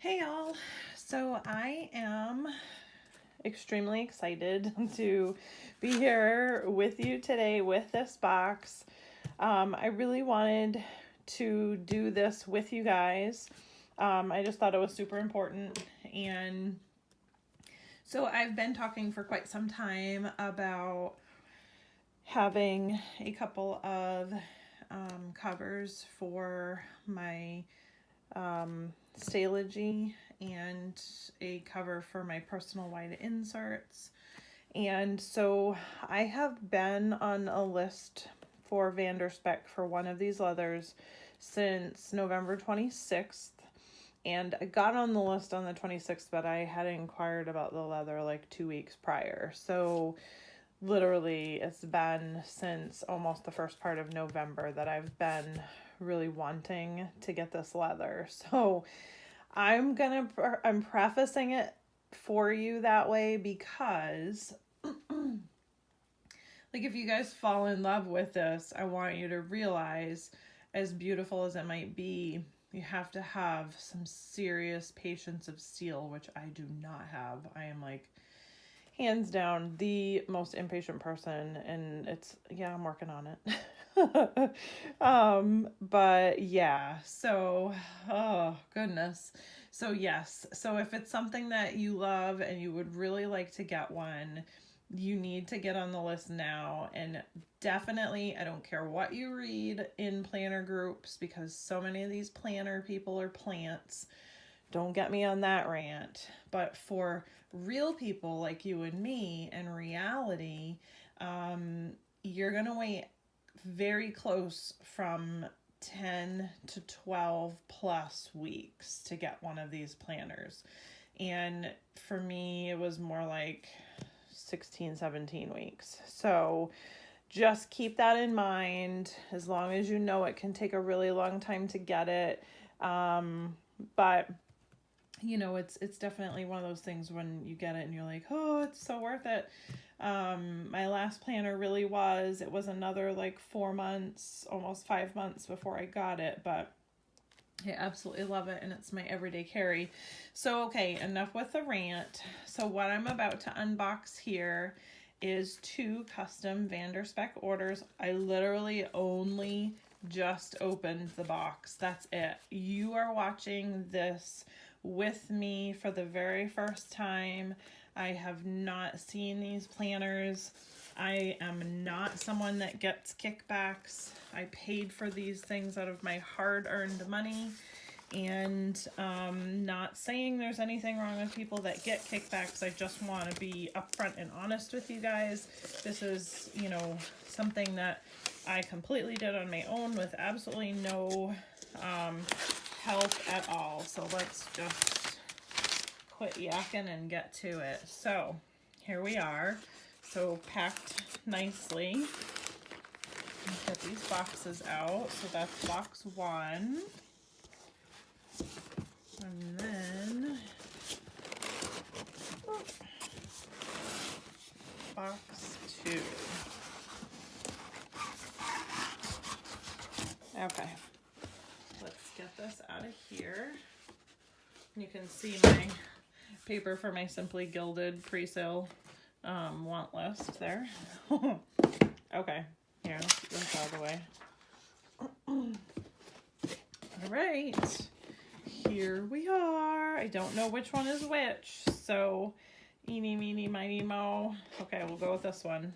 Hey y'all, so I am extremely excited to be here with you today with this box. I really wanted to do this with you guys. I just thought it was super important, and so I've been talking for quite some time about having a couple of covers for my Stalogy and a cover for my personal wide inserts. And so I have been on a list for Spek for one of these leathers since November 26th. And I got on the list on the 26th, but I had inquired about the leather like 2 weeks prior. So literally it's been since almost the first part of November that I've been really wanting to get this leather. So I'm prefacing it for you that way because like if you guys fall in love with this, I want you to realize, as beautiful as it might be, you have to have some serious patience of steel, which I do not have. I am like hands down the most impatient person, and I'm working on it. But yeah, so oh goodness. So yes, so if it's something that you love and you would really like to get one, you need to get on the list now. And definitely, I don't care what you read in planner groups, because so many of these planner people are plants. Don't get me on that rant. But for real people like you and me in reality, you're going to wait very close from 10 to 12 plus weeks to get one of these planners. And for me, it was more like 16, 17 weeks. So just keep that in mind, as long as you know it can take a really long time to get it. But you know, it's definitely one of those things when you get it and you're like, oh, it's so worth it. My last planner really was. It was another like 4 months, almost 5 months before I got it, but I absolutely love it, and it's my everyday carry. So, okay, enough with the rant. So what I'm about to unbox here is 2 custom Spek orders. I literally only just opened the box. That's it. You are watching this with me for the very first time. I have not seen these planners. I am not someone that gets kickbacks. I paid for these things out of my hard-earned money, and not saying there's anything wrong with people that get kickbacks. I just want to be upfront and honest with you guys. This is, you know, something that I completely did on my own with absolutely no help at all. So let's just quit yakking and get to it. So here we are. So packed nicely. Get these boxes out. So that's box 1. And then box 2. Okay. Let's get this out of here. You can see my paper for my Simply Gilded pre-sale want list there. Okay, here, let's get this out of the way. All right, here we are. I don't know which one is which, so eeny, meeny, miny, mo. Okay, we'll go with this one.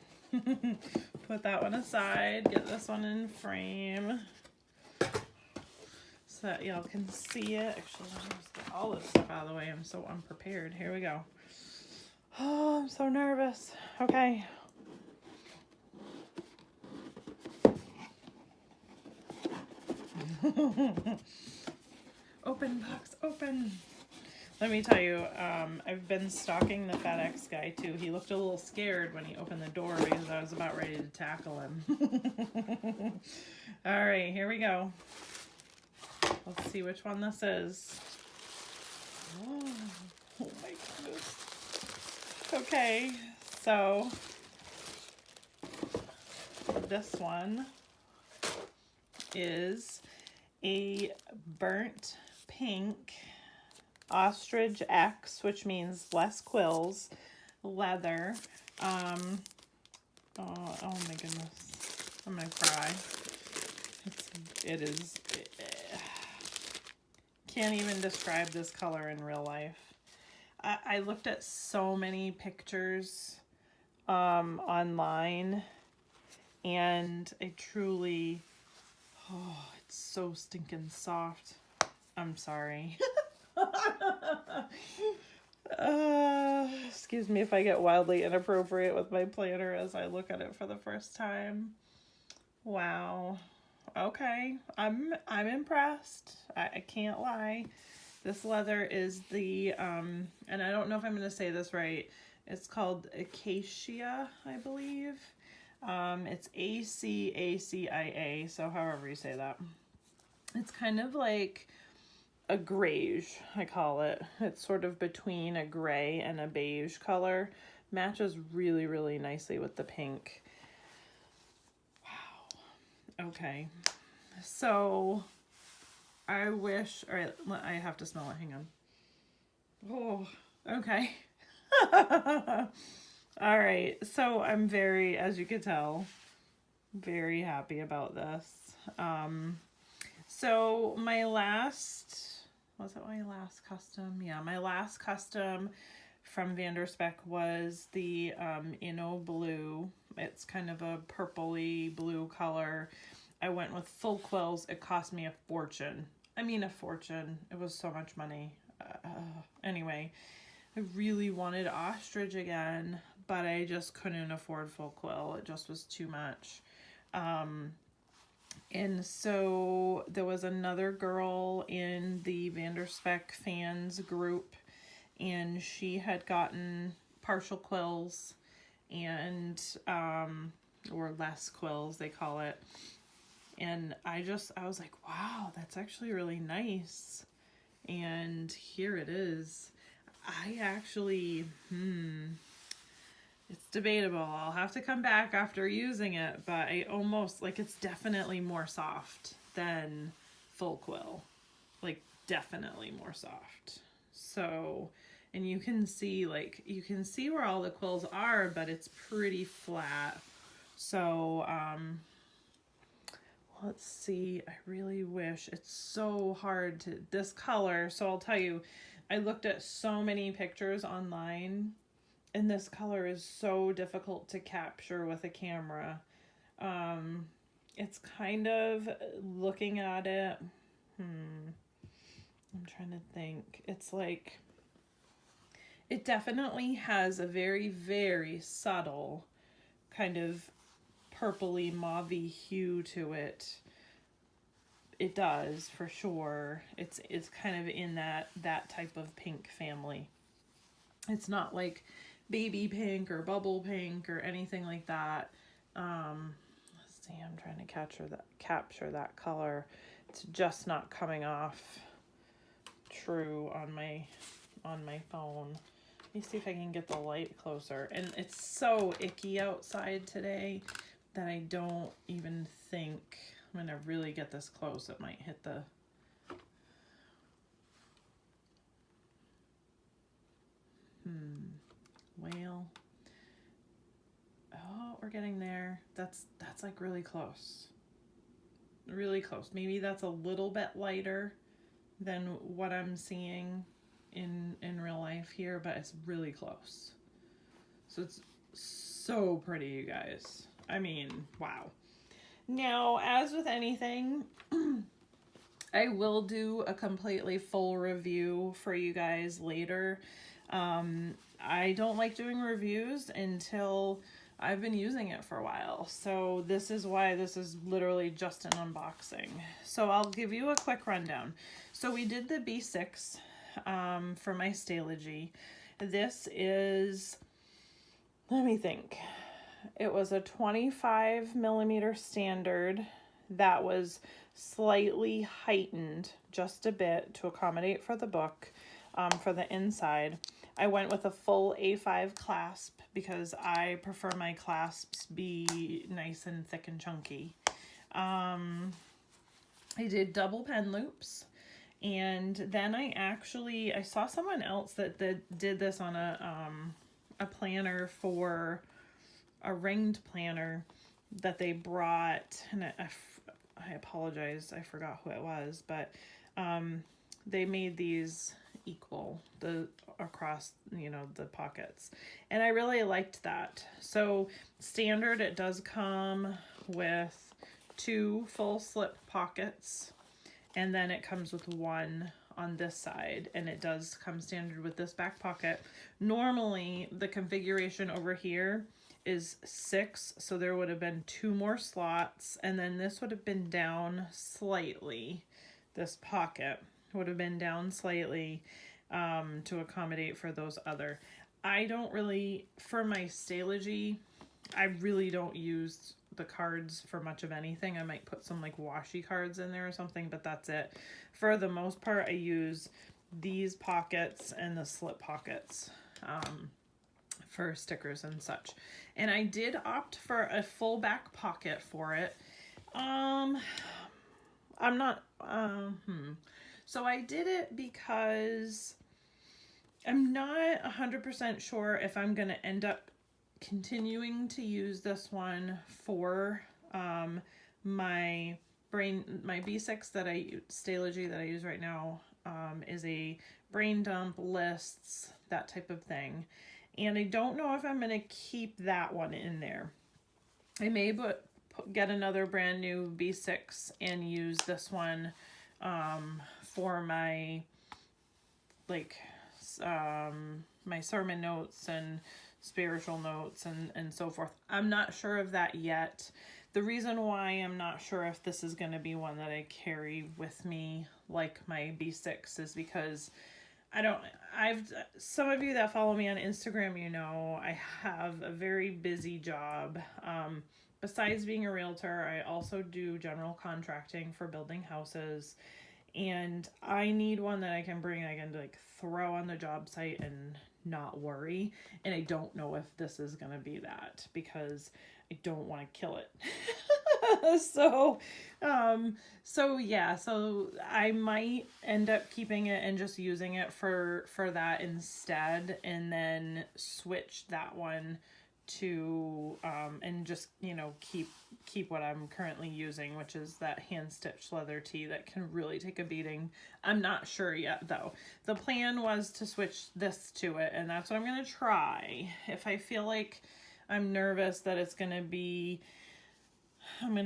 Put that one aside, get this one in frame so that y'all can see it. Actually, let me just get all this stuff out of the way. I'm so unprepared. Here we go. Oh, I'm so nervous. Okay. Open box, open. Let me tell you, I've been stalking the FedEx guy too. He looked a little scared when he opened the door because I was about ready to tackle him. All right, here we go. Let's see which one this is. Oh my goodness. Okay, so this one is a burnt pink Ostrich X, which means less quills, leather. Oh my goodness, I'm gonna cry. It is. Can't even describe this color in real life. I looked at so many pictures online, and I truly, oh, it's so stinking soft. I'm sorry. Excuse me if I get wildly inappropriate with my planner as I look at it for the first time. Wow. Okay, I'm impressed. I can't lie. This leather is the and I don't know if I'm going to say this right. It's called Acacia, I believe. It's ACACIA, so however you say that. It's kind of like a grayish, I call it. It's sort of between a gray and a beige color. Matches really, really nicely with the pink. Wow. Okay. So I wish, all right, I have to smell it. Hang on. Oh, okay. All right. So I'm very, as you can tell, very happy about this. So my last, was it my last custom? Yeah, my last custom from Spek was the Inno Blue. It's kind of a purpley blue color. I went with full quills. It cost me a fortune. I mean, a fortune. It was so much money. Anyway, I really wanted Ostrich again, but I just couldn't afford full quill. It just was too much. And so there was another girl in the Spek fans group, and she had gotten partial quills and, or less quills, they call it. And I was like, wow, that's actually really nice. And here it is. I actually, it's debatable. I'll have to come back after using it, but I almost, like, it's definitely more soft than full quill. Like, definitely more soft. So, and you can see, like, you can see where all the quills are, but it's pretty flat. So, let's see. I really wish. It's so hard to, this color. So I'll tell you, I looked at so many pictures online, and this color is so difficult to capture with a camera. It's kind of, looking at it, I'm trying to think. It's like, it definitely has a very, very subtle kind of purpley mauvey hue to it. It does, for sure. It's kind of in that type of pink family. It's not like baby pink or bubble pink or anything like that. Let's see, I'm trying to capture that color. It's just not coming off true on my phone. Let me see if I can get the light closer. And it's so icky outside today that I don't even think I'm gonna really get this close. It might hit the whale. Oh, we're getting there. That's like really close. Really close. Maybe that's a little bit lighter than what I'm seeing in real life here, but it's really close. So it's so pretty, you guys. I mean, wow. Now, as with anything, I will do a completely full review for you guys later. I don't like doing reviews until I've been using it for a while. So this is why this is literally just an unboxing. So I'll give you a quick rundown. So we did the B6 for my Stalogy. This is, let me think. It was a 25 millimeter standard that was slightly heightened just a bit to accommodate for the book, for the inside. I went with a full A5 clasp because I prefer my clasps be nice and thick and chunky. I did double pen loops, And then I saw someone else that did this on a planner, for a ringed planner that they brought, and I apologize, I forgot who it was, but they made these equal across, the pockets, and I really liked that. So standard, it does come with 2 full slip pockets, and then it comes with 1 on this side, and it does come standard with this back pocket. Normally the configuration over here is 6, so there would have been 2 more slots, and then this would have been down slightly. This pocket would have been down slightly to accommodate for those other. I don't really, for my Stalogy, I really don't use the cards for much of anything. I might put some like washi cards in there or something, but that's it. For the most part, I use these pockets and the slip pockets for stickers and such. And I did opt for a full back pocket for it. I'm not, So I did it because I'm not 100% sure if I'm going to end up continuing to use this one for my B6 Stalogy that I use right now, is a brain dump, lists, that type of thing. And I don't know if I'm going to keep that one in there. I may get another brand new B6 and use this one for my my sermon notes and spiritual notes and so forth. I'm not sure of that yet. The reason why I'm not sure if this is going to be one that I carry with me like my B6 is because some of you that follow me on Instagram, I have a very busy job. Besides being a realtor, I also do general contracting for building houses, and I need one that I can bring, I can throw on the job site and not worry. And I don't know if this is going to be that, because I don't want to kill it. So I might end up keeping it and just using it for that instead, and then switch that one to and just keep what I'm currently using, which is that hand stitched leather tee that can really take a beating. I'm not sure yet though. The plan was to switch this to it, and that's what I'm going to try. If I feel like I'm nervous that I'm going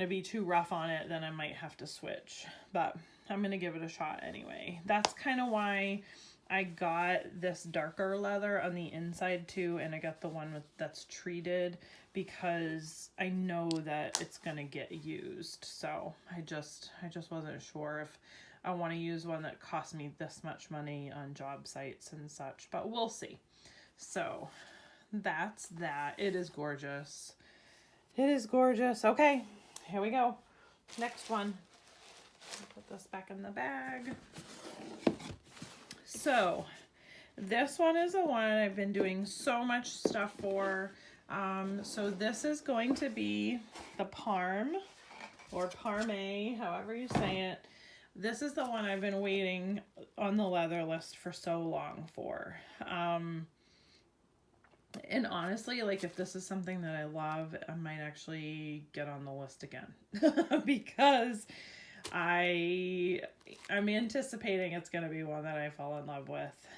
to be too rough on it, then I might have to switch, but I'm going to give it a shot anyway. That's kind of why I got this darker leather on the inside too, and I got the one that's treated, because I know that it's going to get used. So I just wasn't sure if I want to use one that cost me this much money on job sites and such, but we'll see. So that's that. It is gorgeous. It is gorgeous. Okay, here we go. Next one. Put this back in the bag. So this one is the one I've been doing so much stuff for. So this is going to be the Parme, or Parme, however you say it. This is the one I've been waiting on the leather list for so long for. And honestly, if this is something that I love, I might actually get on the list again because I'm anticipating it's going to be one that I fall in love with.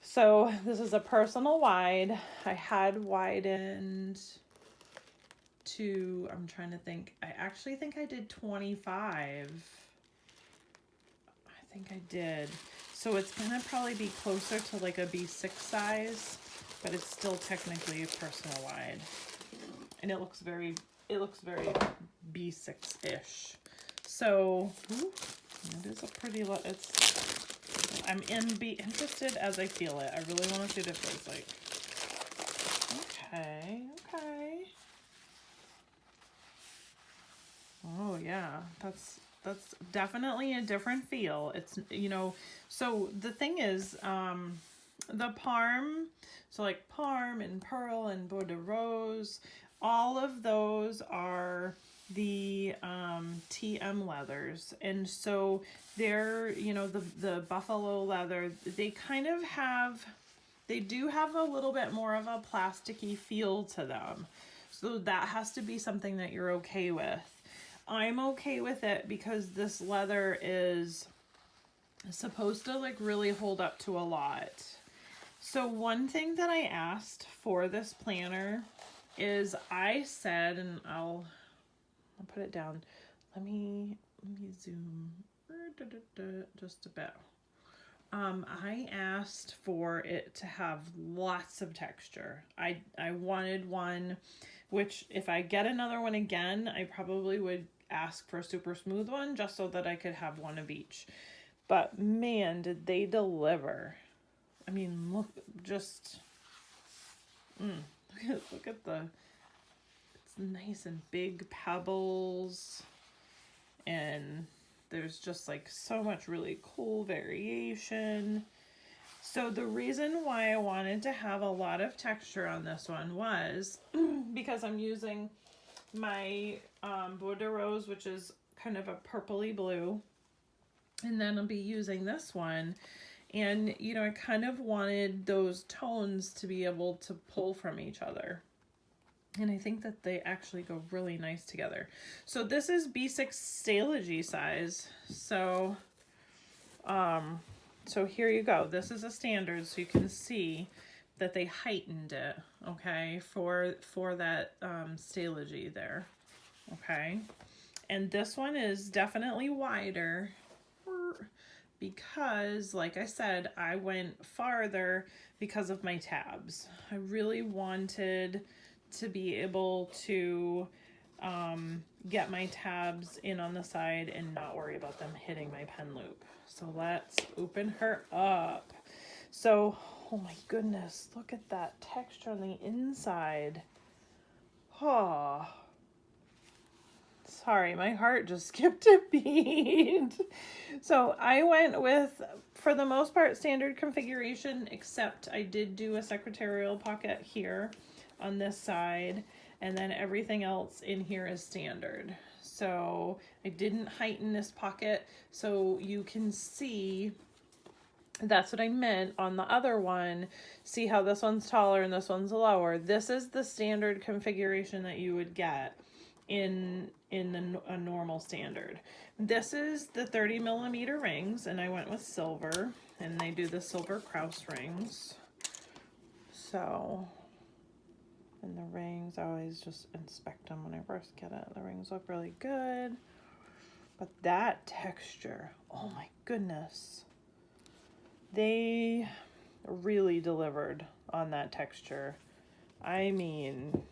So this is a personal wide. I had widened to, I'm trying to think, I actually think I did 25. I think I did. So it's going to probably be closer to a B6 size, but it's still technically a personal wide. And it looks very B6-ish. So, it is a pretty, I'm interested as I feel it. I really want to see what it feels like. Okay. Oh yeah, that's definitely a different feel. It's, so the thing is, the Parme, so Parme and Pearl and Beau de Rose, all of those are the TM leathers. And so they're, you know, the buffalo leather, they kind of have, they do have a little bit more of a plasticky feel to them. So that has to be something that you're okay with. I'm okay with it because this leather is supposed to like really hold up to a lot. So one thing that I asked for this planner is I said, and I'll put it down. Let me zoom just a bit. I asked for it to have lots of texture. I wanted one, which if I get another one again, I probably would ask for a super smooth one just so that I could have one of each. But man, did they deliver. I mean, look, just, look at the, it's nice and big pebbles, and there's just like so much really cool variation. So the reason why I wanted to have a lot of texture on this one was because I'm using my Bordeaux, which is kind of a purpley blue, and then I'll be using this one. And, you know, I kind of wanted those tones to be able to pull from each other. And I think that they actually go really nice together. So this is B6 Stalogy size. So, so here you go. This is a standard, so you can see that they heightened it, okay, for that Stalogy there, okay. And this one is definitely wider, because like I said, I went farther because of my tabs. I really wanted to be able to get my tabs in on the side and not worry about them hitting my pen loop. So let's open her up. So, oh my goodness, look at that texture on the inside. Oh, sorry, my heart just skipped a beat. So I went with, for the most part, standard configuration, except I did do a secretarial pocket here on this side, and then everything else in here is standard. So I didn't heighten this pocket, so you can see, that's what I meant on the other one. See how this one's taller and this one's lower? This is the standard configuration that you would get in a normal standard. This is the 30mm rings, and I went with silver, and they do the silver Krause rings. So, and the rings, I always just inspect them when I first get it. The rings look really good, but that texture, oh my goodness, they really delivered on that texture. I mean,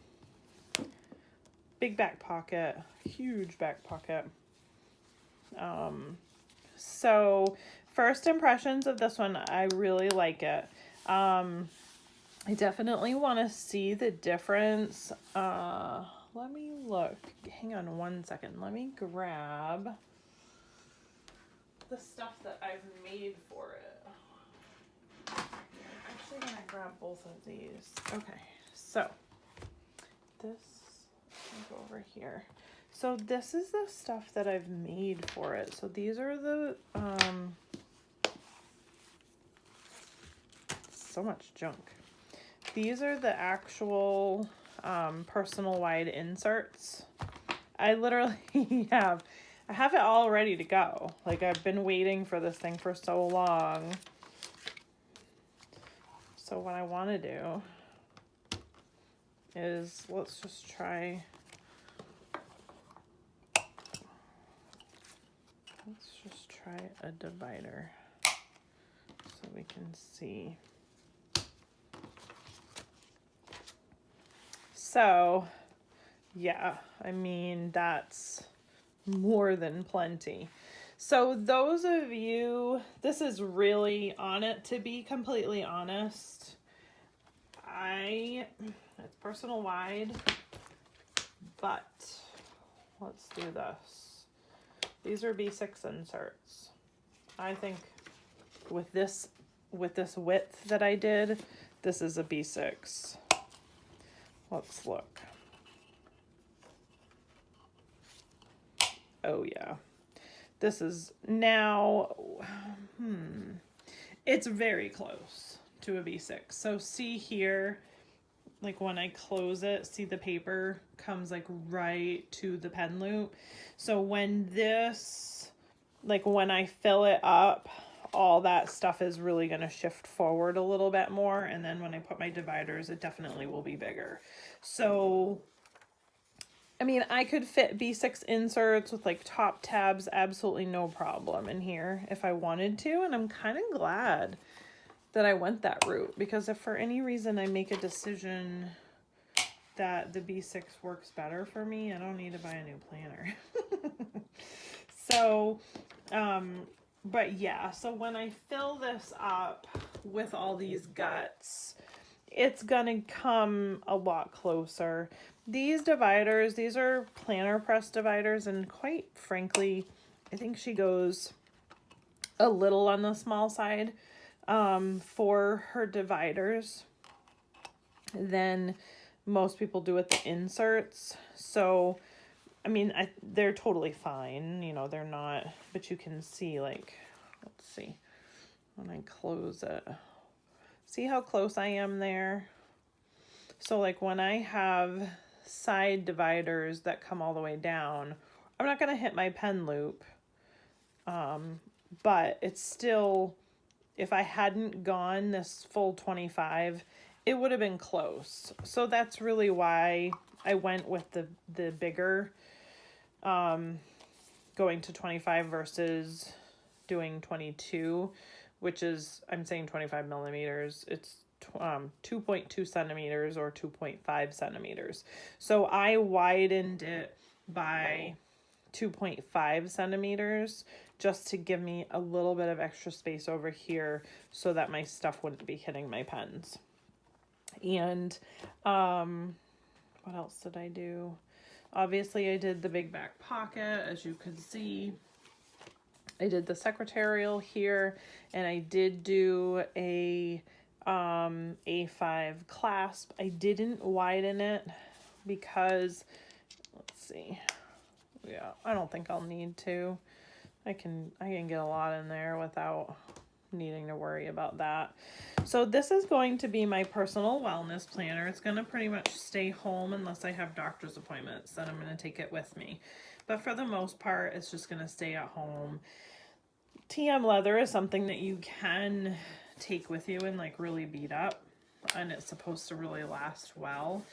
big back pocket, huge back pocket. So first impressions of this one, I really like it. I definitely want to see the difference. Let me look. Hang on one second. Let me grab the stuff that I've made for it. I'm actually going to grab both of these. Okay, so this, I'll go over here. So this is the stuff that I've made for it. So these are the, so much junk. These are the actual personal wide inserts. I literally I have it all ready to go. Like, I've been waiting for this thing for so long. So what I want to do is, let's just try, a divider so we can see. So, yeah, I mean, that's more than plenty. So those of you, this is really on it, to be completely honest. It's personal wide, but let's do this. These are B6 inserts. I think with this width that I did, this is a B6. Let's look. Oh yeah. This is now, it's very close to a B6. So see here, like when I close it, see the paper comes like right to the pen loop. So when this, like when I fill it up, all that stuff is really going to shift forward a little bit more. And then when I put my dividers, it definitely will be bigger. So, I mean, I could fit B6 inserts with like top tabs, absolutely no problem in here if I wanted to. And I'm kind of glad that I went that route, because if for any reason I make a decision that the B6 works better for me, I don't need to buy a new planner. So, but yeah, so when I fill this up with all these guts, it's gonna come a lot closer. These dividers, these are planner press dividers, and quite frankly, I think she goes a little on the small side for her dividers than most people do with the inserts. So, I mean, they're totally fine, you know, they're not, but you can see, like, let's see, when I close it, see how close I am there? So, like, when I have side dividers that come all the way down, I'm not going to hit my pen loop, but it's still, if I hadn't gone this full 25, it would have been close. So that's really why I went with the bigger, going to 25 versus doing 22, which is, I'm saying 25 millimeters. It's 2.2 centimeters or 2.5 centimeters. So I widened it by 2.5 centimeters just to give me a little bit of extra space over here so that my stuff wouldn't be hitting my pens. And what else did I do? Obviously I did the big back pocket, as you can see. I did the secretarial here, and I did do a A5 clasp. I didn't widen it because, let's see, yeah, I don't think I'll need to. I can get a lot in there without needing to worry about that. So this is going to be my personal wellness planner. It's going to pretty much stay home unless I have doctor's appointments, then I'm going to take it with me. But for the most part, it's just going to stay at home. TM leather is something that you can take with you and like really beat up, and it's supposed to really last well.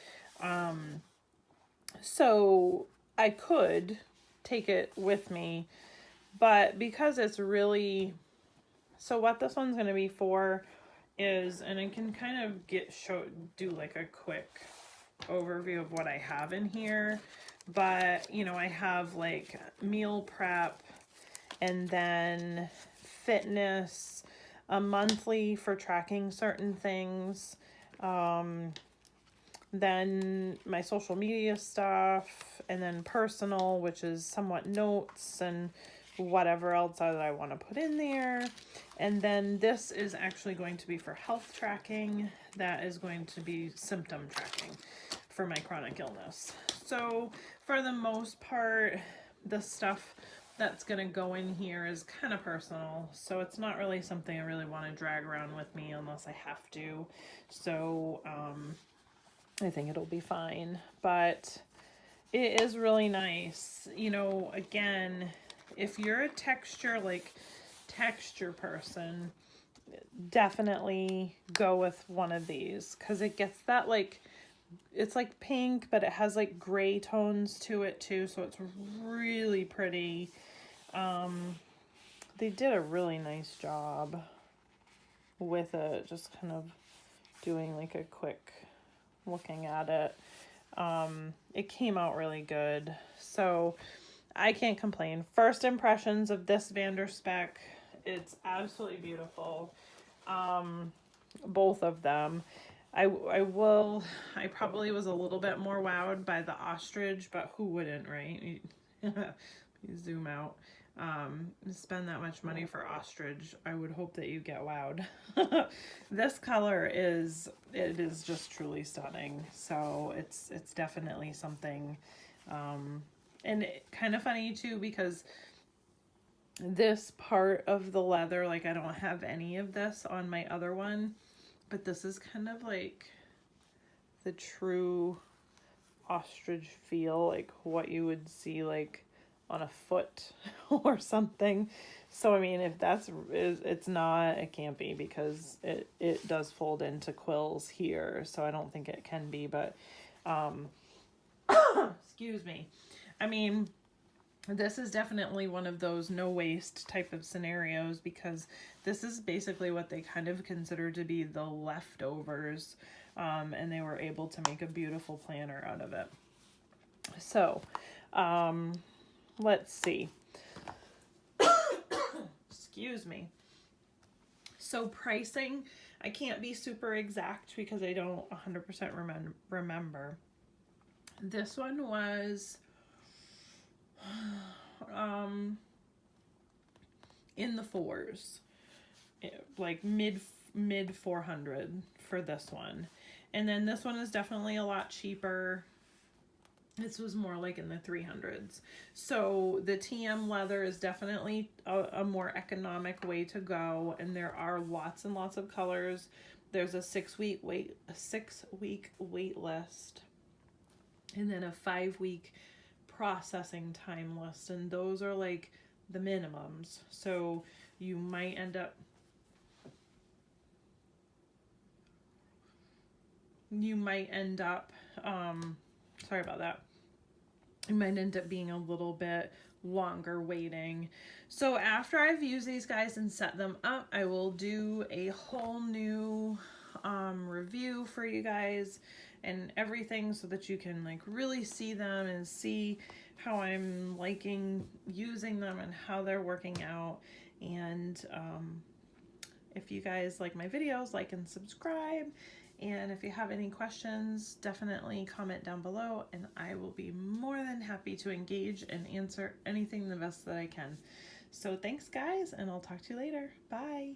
So I could take it with me, but because it's really, so what this one's going to be for is, and I can kind of do like a quick overview of what I have in here, but you know, I have like meal prep, and then fitness, a monthly for tracking certain things, then my social media stuff, and then personal, which is somewhat notes and whatever else that I want to put in there. And then this is actually going to be for health tracking. That is going to be symptom tracking for my chronic illness. So for the most part, the stuff that's going to go in here is kind of personal. So it's not really something I really want to drag around with me unless I have to. So I think it'll be fine. But it is really nice. You know, again, if you're a texture person, definitely go with one of these, because it gets that like, it's like pink, but it has like gray tones to it too, so it's really pretty. They did a really nice job with it, just kind of doing like a quick looking at it. It came out really good, so I can't complain. First impressions of this Spek, it's absolutely beautiful. Both of them. I probably was a little bit more wowed by the Ostrich, but who wouldn't, right? You zoom out. Spend that much money for Ostrich, I would hope that you get wowed. This color is just truly stunning. So it's definitely something And kind of funny too, because this part of the leather, like I don't have any of this on my other one, but this is kind of like the true ostrich feel, like what you would see like on a foot or something. So I mean, if that's, it's not, it can't be, because it does fold into quills here, so I don't think it can be. But excuse me, I mean, this is definitely one of those no waste type of scenarios, because this is basically what they kind of consider to be the leftovers, and they were able to make a beautiful planner out of it. So let's see. Excuse me. So pricing, I can't be super exact because I don't 100% remember. This one was in the fours, like mid 400 for this one. And then this one is definitely a lot cheaper. This was more like in the 300s. So the TM leather is definitely a more economic way to go, and there are lots and lots of colors. There's a 6-week wait list, and then a 5-week processing time list, and those are like the minimums. So you might end up sorry about that. It might end up being a little bit longer waiting. So after I've used these guys and set them up, I will do a whole new review for you guys and everything, so that you can like really see them and see how I'm liking using them and how they're working out. And if you guys like my videos, like and subscribe. And if you have any questions, definitely comment down below, and I will be more than happy to engage and answer anything the best that I can. So thanks guys, and I'll talk to you later. Bye.